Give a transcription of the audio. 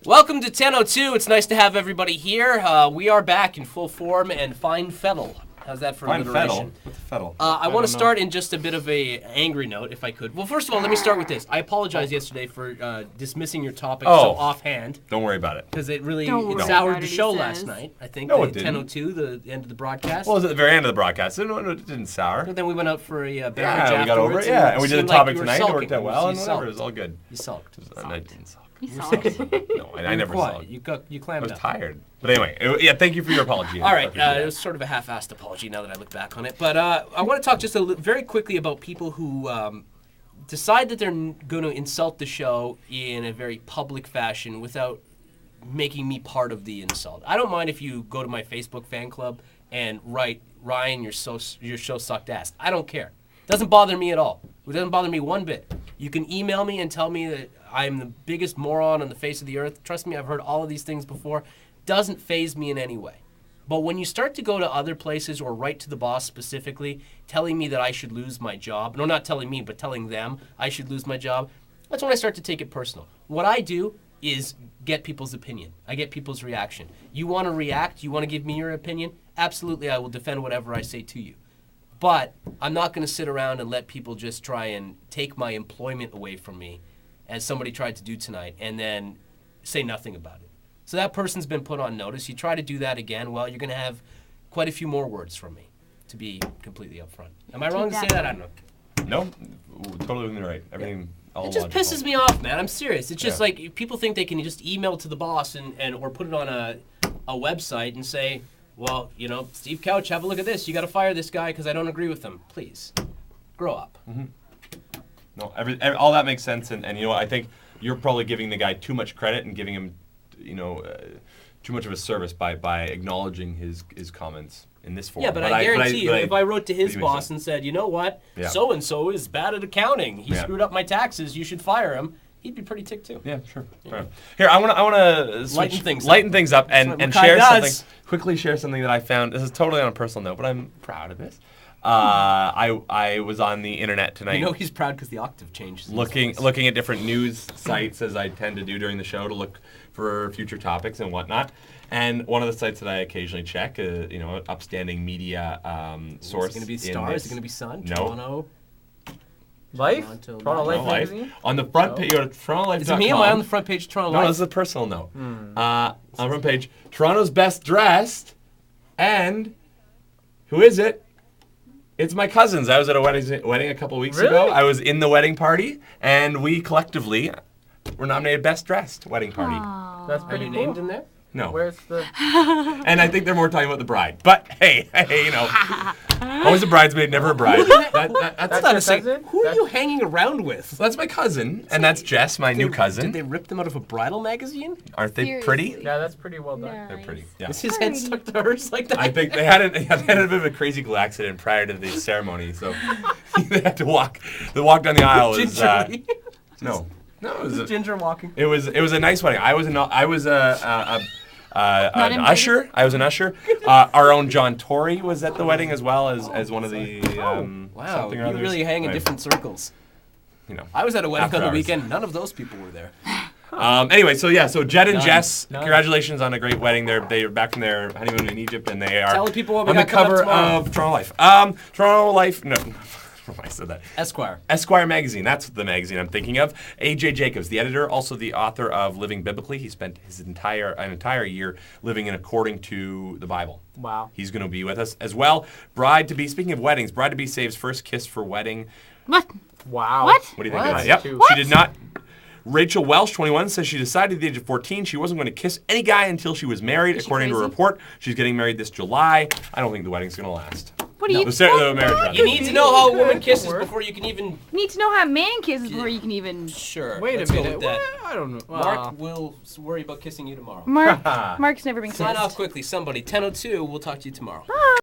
Welcome to 10:02. It's nice to have everybody here. We are back in full form and fine fettle. How's that for alliteration? What's fettle? I want to start in just a bit of a angry note, if I could. Well, first of all, let me start with this. I apologize yesterday for dismissing your topic so offhand. Don't worry about it. Because it really soured the show last night, I think. No, it didn't. 10:02, the end of the broadcast. Well, it was at the very end of the broadcast. No, it didn't sour. And then we went out for a beverage Yeah, we got over it. Yeah, and we did the topic tonight. It worked out well, and whatever. It was all good. You sulked. I didn't sulk. You sulked. No, I never sulked. You I clammed was up. tired. But anyway, thank you for your apology. All right, it was sort of a half-assed apology now that I look back on it. But I want to talk just very quickly about people who decide that they're going to insult the show in a very public fashion without making me part of the insult. I don't mind if you go to my Facebook fan club and write, Ryan, your show sucked ass. I don't care. It doesn't bother me at all. It doesn't bother me one bit. You can email me and tell me that I'm the biggest moron on the face of the earth. Trust me, I've heard all of these things before. Doesn't faze me in any way. But when you start to go to other places or write to the boss specifically, telling me that I should lose my job, no, not telling me, but telling them I should lose my job, that's when I start to take it personal. What I do is get people's opinion. I get people's reaction. You want to react? You want to give me your opinion? Absolutely, I will defend whatever I say to you. But I'm not going to sit around and let people just try and take my employment away from me, as somebody tried to do tonight, and then say nothing about it. So that person's been put on notice. You try to do that again, well, you're going to have quite a few more words from me, to be completely upfront. Am I wrong to say that? I don't know. No, totally within the right. Everything. All it just logical. pisses me off, man. I'm serious. It's just like people think they can just email to the boss and or put it on a website and say, well, you know, Steve Couch, have a look at this. You got to fire this guy because I don't agree with him. Please, grow up. Mm-hmm. No, all that makes sense, and you know, I think you're probably giving the guy too much credit and giving him, too much of a service by acknowledging his comments in this form. Yeah, but I guarantee you, if I wrote to his boss and said, you know what, so-and-so is bad at accounting. He screwed up my taxes. You should fire him. He'd be pretty ticked too. Yeah, sure. Yeah. Here, I want to lighten things up and share something. Quickly share something that I found. This is totally on a personal note, but I'm proud of this. I was on the internet tonight. You know he's proud because the octave changed. Looking at different news sites as I tend to do during the show to look for future topics and whatnot. And one of the sites that I occasionally check, an upstanding media source. Is it going to be Star? Is it going to be Sun? No. Toronto? Life? Toronto Life magazine? On the front page, you go to TorontoLife.com. Is it me? Am I on the front page of Toronto Life? No, this is a personal note. On the front page, Toronto's best dressed, and who is it? It's my cousins. I was at a wedding a couple weeks ago. I was in the wedding party, and we collectively were nominated best dressed wedding party. Aww. That's pretty Are you cool. named in there? No. Where's the... And I think they're more talking about the bride. But hey, always a bridesmaid, never a bride. That's not a secret. Who are you hanging around with? That's my cousin, and that's Jess, my new cousin. Did they rip them out of a bridal magazine? Aren't they pretty? Yeah, that's pretty well done. Nice. They're pretty. Yeah. Is his head stuck to hers like that? I think they had a bit of a crazy glue accident prior to the ceremony, so they had to walk. The walk down the aisle was Gingerly. no, it was Ginger walking. It was a nice wedding. I was an usher. I was an usher. Our own John Tory was at the wedding as well as one of the Wow, something or you others. really hang in different circles. I was at a wedding After on the hours. weekend. None of those people were there. Anyway, so Jed and None. Jess, None. Congratulations on a great wedding. They're back from their honeymoon in Egypt, and they are Tell the people what we on the got coming cover up tomorrow. of Toronto Life. Toronto Life. No. I said that. Esquire magazine. That's the magazine I'm thinking of. A.J. Jacobs, the editor, also the author of Living Biblically. He spent an entire year living according to the Bible. Wow. He's going to be with us as well. Bride-to-be, speaking of weddings, bride-to-be saves first kiss for wedding. What? Wow. What? What do you think What? of that? Yep. What? She did not. Rachel Welsh, 21, says she decided at the age of 14 she wasn't going to kiss any guy until she was married. According to a crazy? report, she's getting married this July. I don't think the wedding's going to last. What do you The marriage, rather. You need to know how a woman kisses before you can even... need to know how a man kisses before you can even... Sure. Wait let's a go minute. with that. What? I don't know. Mark will worry about kissing you tomorrow. Mark's never been kissed. Sign off quickly, somebody. 10:02. We'll talk to you tomorrow. Bye.